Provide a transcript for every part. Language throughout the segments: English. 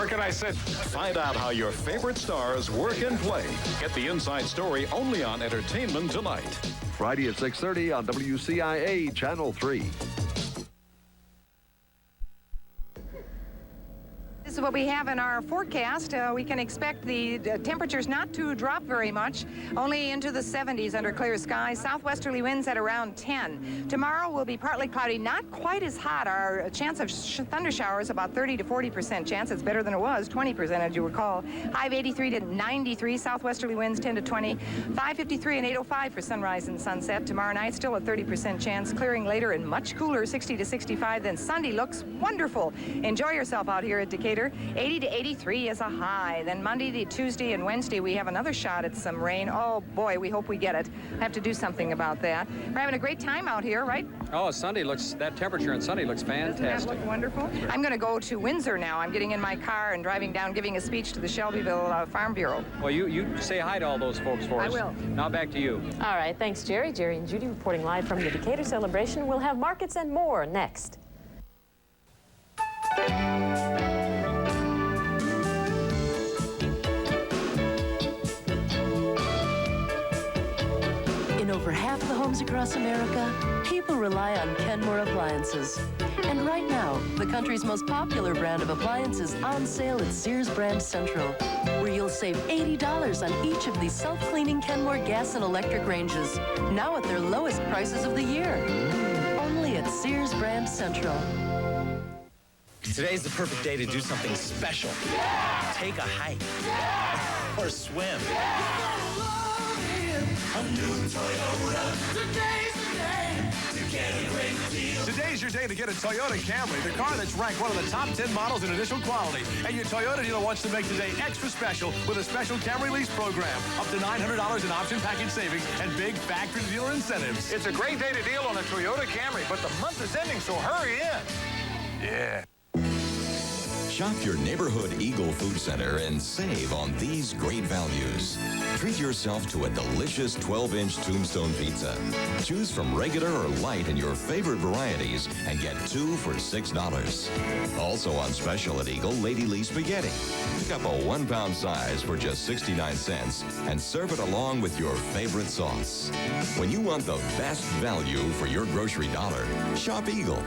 more can I say? Find out how your favorite stars work and play. Get the inside story only on Entertainment Tonight. Friday at 6:30 on WCIA Channel 3. This is what we have in our forecast. We can expect the temperatures not to drop very much, only into the 70s under clear skies. Southwesterly winds at around 10. Tomorrow will be partly cloudy, not quite as hot. Our chance of thunder showers about 30 to 40% chance. It's better than it was, 20% as you recall. High of 83 to 93. Southwesterly winds 10 to 20. 5:53 and 8:05 for sunrise and sunset. Tomorrow night still a 30% chance. Clearing later and much cooler, 60 to 65. Then Sunday looks wonderful. Enjoy yourself out here at Decatur. 80 to 83 is a high. Then Monday, Tuesday, and Wednesday, we have another shot at some rain. Oh, boy, we hope we get it. I have to do something about that. We're having a great time out here, right? Oh, that temperature on Sunday looks fantastic. Doesn't that look wonderful? I'm going to go to Windsor now. I'm getting in my car and driving down, giving a speech to the Shelbyville Farm Bureau. Well, you say hi to all those folks for us. I will. Now back to you. All right, thanks, Jerry. Jerry and Judy reporting live from the Decatur celebration. We'll have markets and more next. In over half the homes across America, people rely on Kenmore appliances. And right now, the country's most popular brand of appliances on sale at Sears Brand Central, where you'll save $80 on each of these self-cleaning Kenmore gas and electric ranges, now at their lowest prices of the year. Only at Sears Brand Central. Today's the perfect day to do something special. Yeah! Take a hike. Yeah! Or swim. A new Toyota. Today's the day to get a great deal. Today's your day to get a Toyota Camry, the car that's ranked one of the top 10 models in initial quality. And your Toyota dealer wants to make today extra special with a special Camry lease program. Up to $900 in option package savings and big factory dealer incentives. It's a great day to deal on a Toyota Camry, but the month is ending, so hurry in. Yeah. Shop your neighborhood Eagle Food Center and save on these great values. Treat yourself to a delicious 12-inch Tombstone pizza. Choose from regular or light in your favorite varieties and get 2 for $6. Also on special at Eagle, Lady Lee Spaghetti. Pick up a 1-pound size for just 69 cents and serve it along with your favorite sauce. When you want the best value for your grocery dollar, shop Eagle.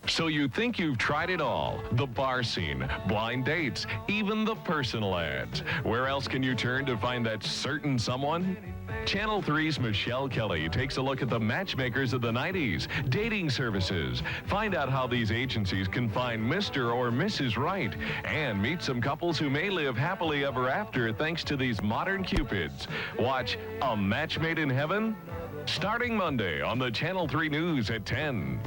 So you think you've tried it all. The bar scene, blind dates, even the personal ads. Where else can you turn to find that certain someone? Channel 3's Michelle Kelly takes a look at the matchmakers of the 90s, dating services. Find out how these agencies can find Mr. or Mrs. Right, and meet some couples who may live happily ever after thanks to these modern cupids. Watch A Match Made in Heaven, starting Monday on the Channel 3 News at 10.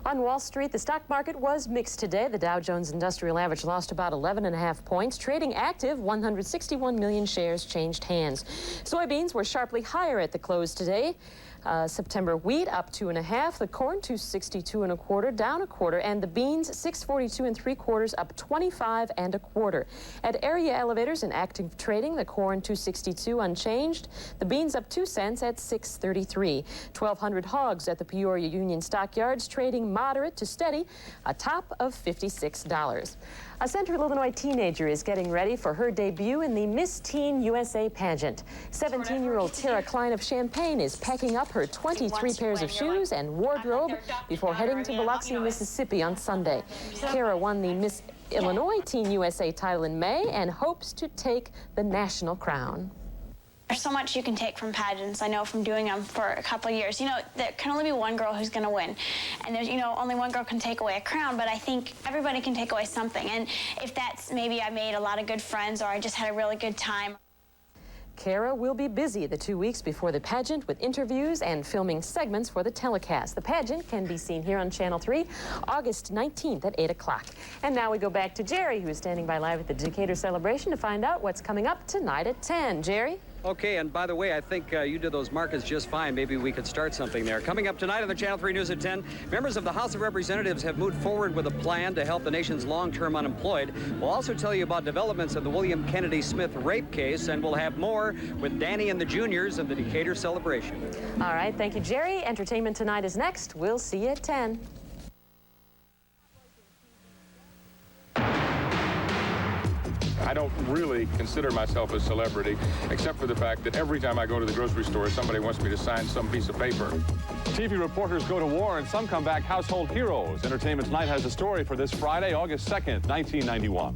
On Wall Street, the stock market was mixed today. The Dow Jones Industrial Average lost about 11.5 points. Trading active, 161 million shares changed hands. Soybeans were sharply higher at the close today. September wheat up 2.5, the corn 262 1/4, down 1/4, and the beans 642 3/4, up 25 1/4. At area elevators in active trading, the corn 262 unchanged, the beans up 2 cents at 633. 1,200 hogs at the Peoria Union Stockyards trading moderate to steady, a top of $56. A Central Illinois teenager is getting ready for her debut in the Miss Teen USA pageant. 17-year-old Tara Klein of Champaign is packing up her 23 pairs of shoes and wardrobe before heading to Biloxi, Mississippi on Sunday. Tara won the Miss Illinois Teen USA title in May and hopes to take the national crown. There's so much you can take from pageants. I know from doing them for a couple of years. You know, there can only be one girl who's going to win. And there's, you know, only one girl can take away a crown, but I think everybody can take away something. And if that's maybe I made a lot of good friends or I just had a really good time. Kara will be busy the 2 weeks before the pageant with interviews and filming segments for the telecast. The pageant can be seen here on Channel 3, August 19th at 8 o'clock. And now we go back to Jerry, who is standing by live at the Decatur celebration to find out what's coming up tonight at 10. Jerry? Okay, and by the way, I think you did those markets just fine. Maybe we could start something there. Coming up tonight on the Channel 3 News at 10, members of the House of Representatives have moved forward with a plan to help the nation's long-term unemployed. We'll also tell you about developments in the William Kennedy Smith rape case, and we'll have more with Danny and the Juniors of the Decatur celebration. All right, thank you, Jerry. Entertainment Tonight is next. We'll see you at 10. I don't really consider myself a celebrity, except for the fact that every time I go to the grocery store, somebody wants me to sign some piece of paper. TV reporters go to war and some come back household heroes. Entertainment Tonight has a story for this Friday, August 2nd, 1991.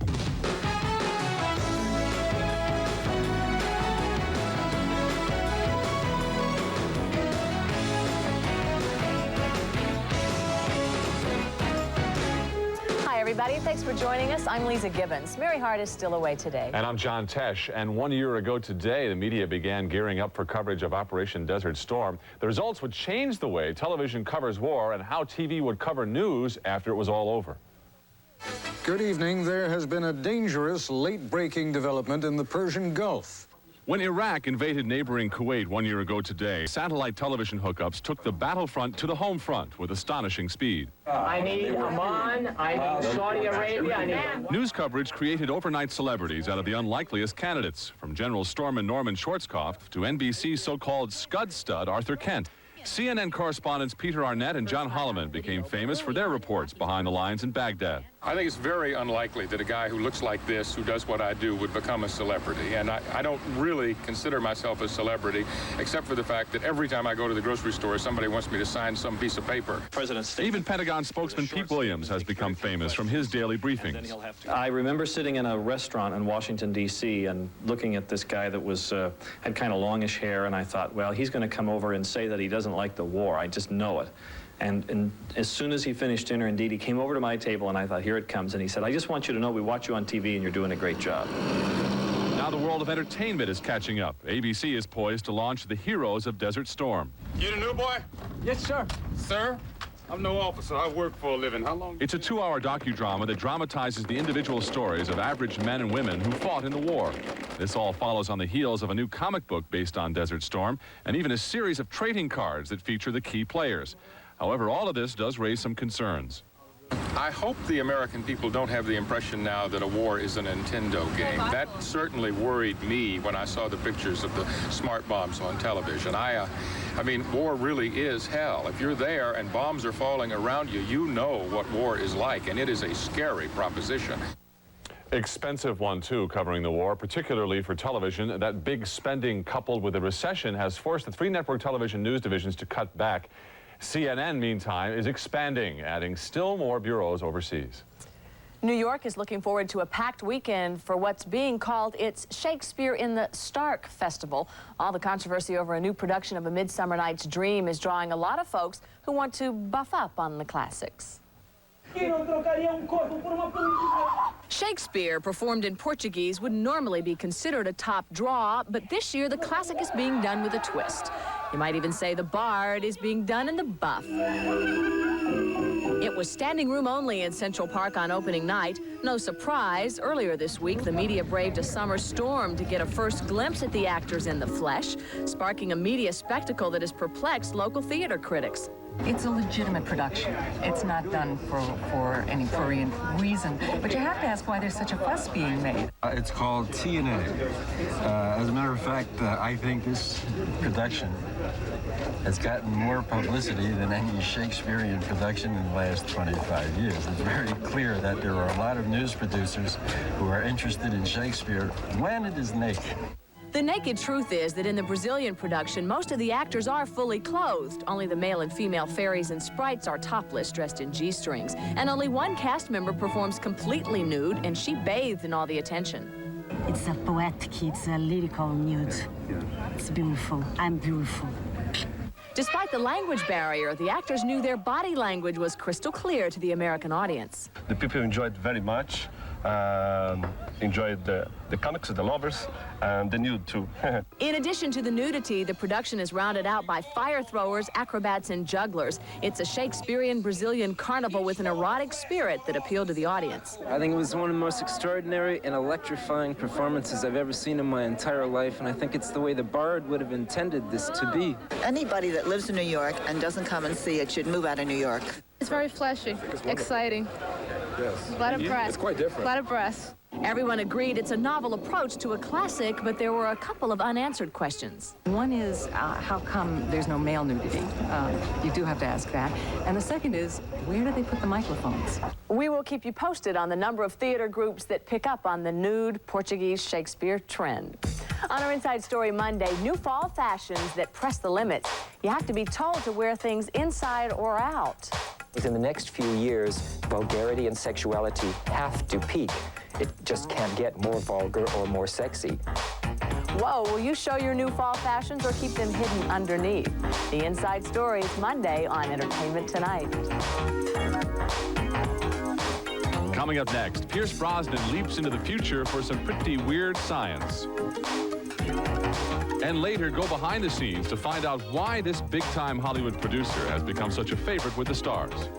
Everybody, thanks for joining us. I'm Lisa Gibbons. Mary Hart is still away today. And I'm John Tesh. And 1 year ago today, the media began gearing up for coverage of Operation Desert Storm. The results would change the way television covers war and how TV would cover news after it was all over. Good evening. There has been a dangerous late-breaking development in the Persian Gulf. When Iraq invaded neighboring Kuwait 1 year ago today, satellite television hookups took the battlefront to the home front with astonishing speed. I need Oman, I need Saudi Arabia, I need... News coverage created overnight celebrities out of the unlikeliest candidates, from General Storeman Norman Schwarzkopf to NBC's so-called Scud Stud Arthur Kent. CNN correspondents Peter Arnett and John Holloman became famous for their reports behind the lines in Baghdad. I think it's very unlikely that a guy who looks like this, who does what I do, would become a celebrity. And I don't really consider myself a celebrity, except for the fact that every time I go to the grocery store, somebody wants me to sign some piece of paper. Even Pentagon spokesman Pete Williams has become famous from his daily briefings. I remember sitting in a restaurant in Washington, D.C. and looking at this guy that was had kind of longish hair, and I thought, well, he's going to come over and say that he doesn't like the war. I just know it. And as soon as he finished dinner, indeed, he came over to my table, and I thought, here it comes. And he said, I just want you to know we watch you on TV, and you're doing a great job. Now the world of entertainment is catching up. ABC is poised to launch The Heroes of Desert Storm. You the new boy? Yes, sir. Sir? I'm no officer. I work for a living. How long? It's a 2-hour docudrama that dramatizes the individual stories of average men and women who fought in the war. This all follows on the heels of a new comic book based on Desert Storm, and even a series of trading cards that feature the key players. However, all of this does raise some concerns. I hope the American people don't have the impression now that a war is a Nintendo game. That certainly worried me when I saw the pictures of the smart bombs on television. I mean, war really is hell. If you're there and bombs are falling around you, you know what war is like, and it is a scary proposition. Expensive one, too, covering the war, particularly for television. That big spending coupled with a recession has forced the 3 network television news divisions to cut back. CNN, meantime, is expanding, adding still more bureaus overseas. New York is looking forward to a packed weekend for what's being called its Shakespeare in the Stark Festival. All the controversy over a new production of A Midsummer Night's Dream is drawing a lot of folks who want to buff up on the classics. Shakespeare, performed in Portuguese, would normally be considered a top draw, but this year the classic is being done with a twist. You might even say the Bard is being done in the buff. It was standing room only in Central Park on opening night. No surprise, earlier this week, the media braved a summer storm to get a first glimpse at the actors in the flesh, sparking a media spectacle that has perplexed local theater critics. It's a legitimate production. It's not done for any prurient reason. But you have to ask why there's such a fuss being made. It's called TNA. As a matter of fact, I think this production has gotten more publicity than any Shakespearean production in the last 25 years. It's very clear that there are a lot of news producers who are interested in Shakespeare when it is naked. The naked truth is that in the Brazilian production, most of the actors are fully clothed. Only the male and female fairies and sprites are topless, dressed in G-strings. And only one cast member performs completely nude, and she bathed in all the attention. It's a poetic, it's a lyrical nude. It's beautiful. I'm beautiful. Despite the language barrier, the actors knew their body language was crystal clear to the American audience. The people enjoyed very much. Enjoyed the comics, the lovers, and the nude too. In addition to the nudity, the production is rounded out by fire throwers, acrobats, and jugglers. It's a Shakespearean Brazilian carnival with an erotic spirit that appealed to the audience. I think it was one of the most extraordinary and electrifying performances I've ever seen in my entire life, and I think it's the way the Bard would have intended this to be. Anybody that lives in New York and doesn't come and see it should move out of New York. It's very flashy, exciting. Yes. A lot of press. It's quite different. A lot of press. Everyone agreed it's a novel approach to a classic, but there were a couple of unanswered questions. One is, how come there's no male nudity? You do have to ask that. And the second is, where do they put the microphones? We will keep you posted on the number of theater groups that pick up on the nude Portuguese Shakespeare trend. On our Inside Story Monday, new fall fashions that press the limits. You have to be told to wear things inside or out. Within the next few years, vulgarity and sexuality have to peak. It just can't get more vulgar or more sexy. Whoa, will you show your new fall fashions or keep them hidden underneath? The Inside Story is Monday on Entertainment Tonight. Coming up next, Pierce Brosnan leaps into the future for some pretty weird science. And later, go behind the scenes to find out why this big-time Hollywood producer has become such a favorite with the stars.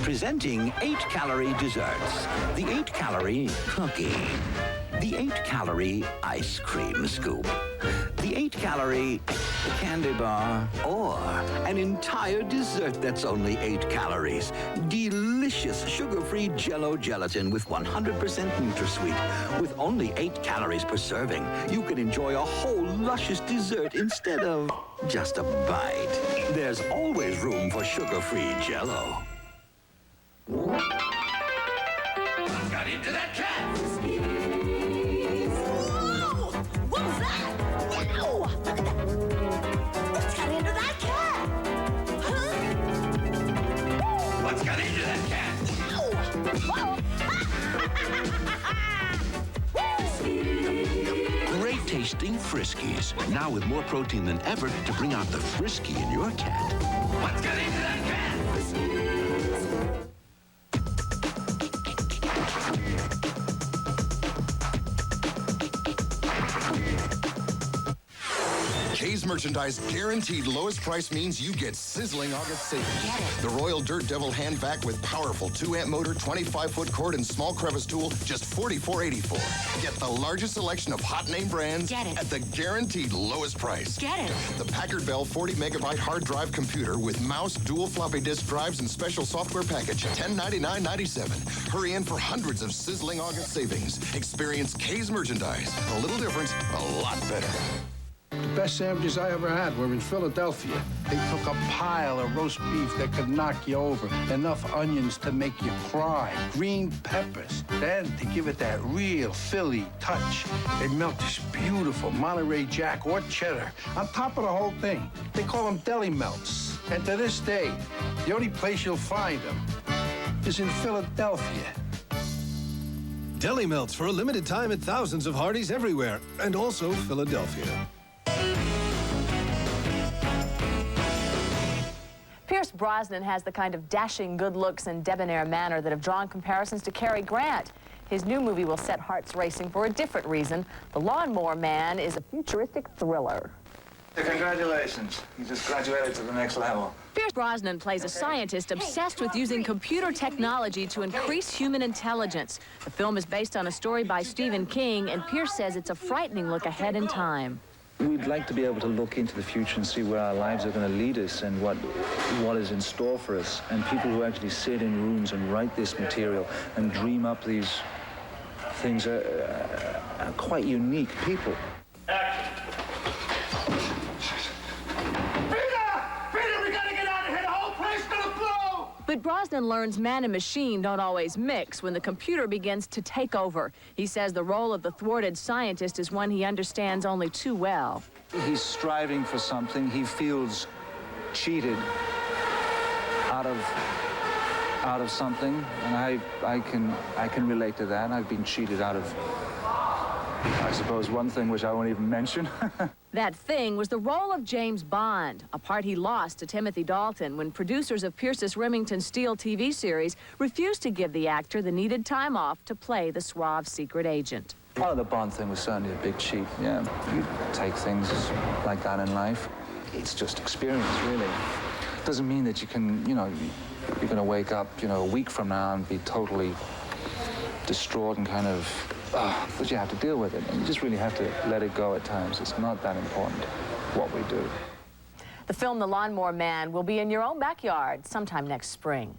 Presenting 8-calorie desserts. The 8-calorie cookie. The 8-calorie ice cream scoop. The 8-calorie candy bar. Or an entire dessert that's only 8 calories. Delicious sugar-free Jell-O gelatin with 100% NutraSweet. With only 8 calories per serving, you can enjoy a whole luscious dessert instead of just a bite. There's always room for sugar-free Jell-O. What got into that cat? Whoa! What was that? Wow! Look at that! What's got into that cat? Huh? What's got into that cat? Whoa! Great tasting Friskies. Now with more protein than ever to bring out the frisky in your cat. What's got into that cat? Kay's merchandise guaranteed lowest price means you get sizzling August savings. The Royal Dirt Devil hand vac with powerful 2-amp motor, 25-foot cord, and small crevice tool, just $44.84. Get the largest selection of hot name brands at the guaranteed lowest price. Get it. The Packard Bell 40-megabyte hard drive computer with mouse, dual floppy disk drives, and special software package, $1099.97. Hurry in for hundreds of sizzling August savings. Experience Kay's merchandise. A little different, a lot better. The best sandwiches I ever had were in Philadelphia. They took a pile of roast beef that could knock you over, enough onions to make you cry, green peppers. Then, to give it that real Philly touch, they melt this beautiful Monterey Jack or cheddar on top of the whole thing. They call them deli melts. And to this day, the only place you'll find them is in Philadelphia. Deli melts for a limited time at thousands of Hardee's everywhere, and also Philadelphia. Pierce Brosnan has the kind of dashing good looks and debonair manner that have drawn comparisons to Cary Grant. His new movie will set hearts racing for a different reason. The Lawnmower Man is a futuristic thriller. Congratulations. You just graduated to the next level. Pierce Brosnan plays a scientist obsessed with using computer technology to increase human intelligence. The film is based on a story by Stephen King, and Pierce says it's a frightening look ahead in time. We'd like to be able to look into the future and see where our lives are going to lead us and what is in store for us. And people who actually sit in rooms and write this material and dream up these things are quite unique people. But Brosnan learns man and machine don't always mix when the computer begins to take over. He says the role of the thwarted scientist is one he understands only too well. He's striving for something. He feels cheated out of something, and I can relate to that. I've been cheated out of, I suppose, one thing which I won't even mention. That thing was the role of James Bond, a part he lost to Timothy Dalton when producers of Pierce's Remington Steele TV series refused to give the actor the needed time off to play the suave secret agent. Part of the Bond thing was certainly a big cheat, yeah. You take things like that in life. It's just experience, really. Doesn't mean that you can, you're going to wake up, a week from now and be totally distraught and kind of, but you have to deal with it. And you just really have to let it go at times. It's not that important what we do. The film The Lawnmower Man will be in your own backyard sometime next spring.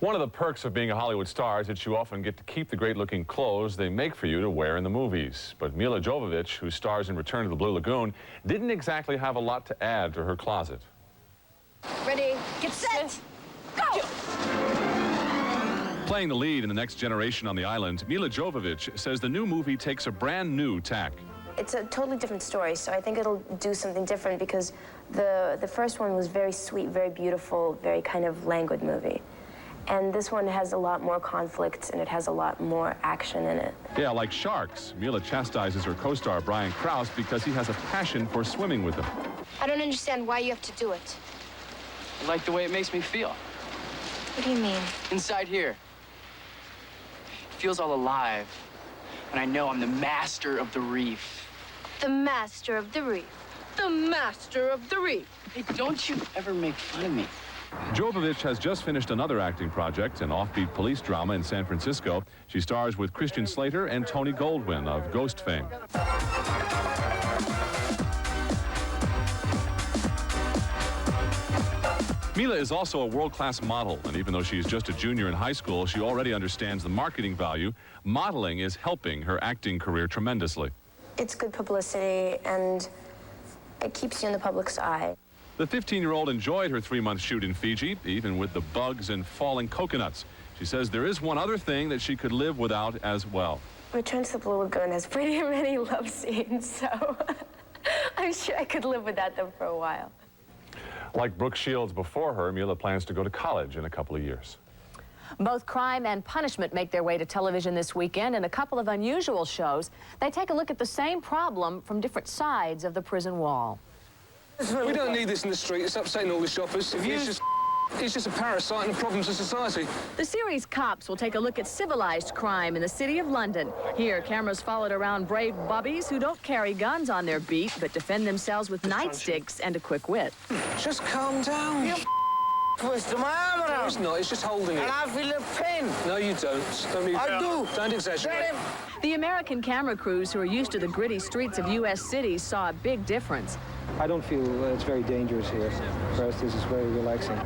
One of the perks of being a Hollywood star is that you often get to keep the great-looking clothes they make for you to wear in the movies. But Mila Jovovich, who stars in Return to the Blue Lagoon, didn't exactly have a lot to add to her closet. Ready, get set, go! Playing the lead in The Next Generation on the island, Mila Jovovich says the new movie takes a brand new tack. It's a totally different story, so I think it'll do something different because the first one was very sweet, very beautiful, very kind of languid movie. And this one has a lot more conflict and it has a lot more action in it. Yeah, like sharks. Mila chastises her co-star Brian Krause because he has a passion for swimming with them. I don't understand why you have to do it. I like the way it makes me feel. What do you mean? Inside here. It feels all alive. And I know I'm the master of the reef. The master of the reef. The master of the reef. Hey, don't you ever make fun of me. Jovovich has just finished another acting project, an offbeat police drama in San Francisco. She stars with Christian Slater and Tony Goldwyn of Ghost fame. Mila is also a world-class model, and even though she's just a junior in high school, she already understands the marketing value. Modeling is helping her acting career tremendously. It's good publicity and it keeps you in the public's eye. The 15-year-old enjoyed her 3-month shoot in Fiji, even with the bugs and falling coconuts. She says there is one other thing that she could live without as well. Return to the Blue Lagoon has pretty many love scenes, so I'm sure I could live without them for a while. Like Brooke Shields before her, Mila plans to go to college in a couple of years. Both Crime and Punishment make their way to television this weekend in a couple of unusual shows. They take a look at the same problem from different sides of the prison wall. We don't need this in the street. It's upsetting all the shoppers. He's just a parasite and the problems of society. The series Cops will take a look at civilized crime in the city of London. Here, cameras followed around brave bubbies who don't carry guns on their beat, but defend themselves with nightsticks and a quick wit. Just calm down. You twisted my arm around. No, it's not. It's just holding it. And I feel the pain. No, you don't. I do. Don't exaggerate. The American camera crews who are used to the gritty streets of U.S. cities saw a big difference. I don't feel it's very dangerous here. For us, this is very relaxing.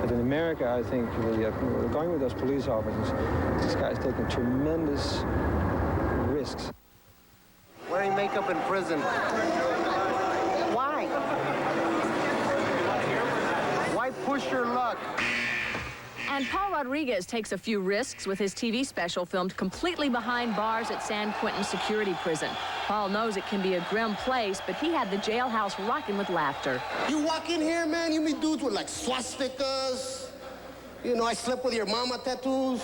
But in America, I think going with those police officers, this guy's taking tremendous risks. Wearing makeup in prison. Why? Why push your luck? And Paul Rodriguez takes a few risks with his TV special filmed completely behind bars at San Quentin Security Prison. Paul knows it can be a grim place, but he had the jailhouse rocking with laughter. You walk in here, man, you meet dudes with like swastikas. You know, I slept with your mama tattoos.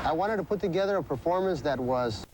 I wanted to put together a performance that was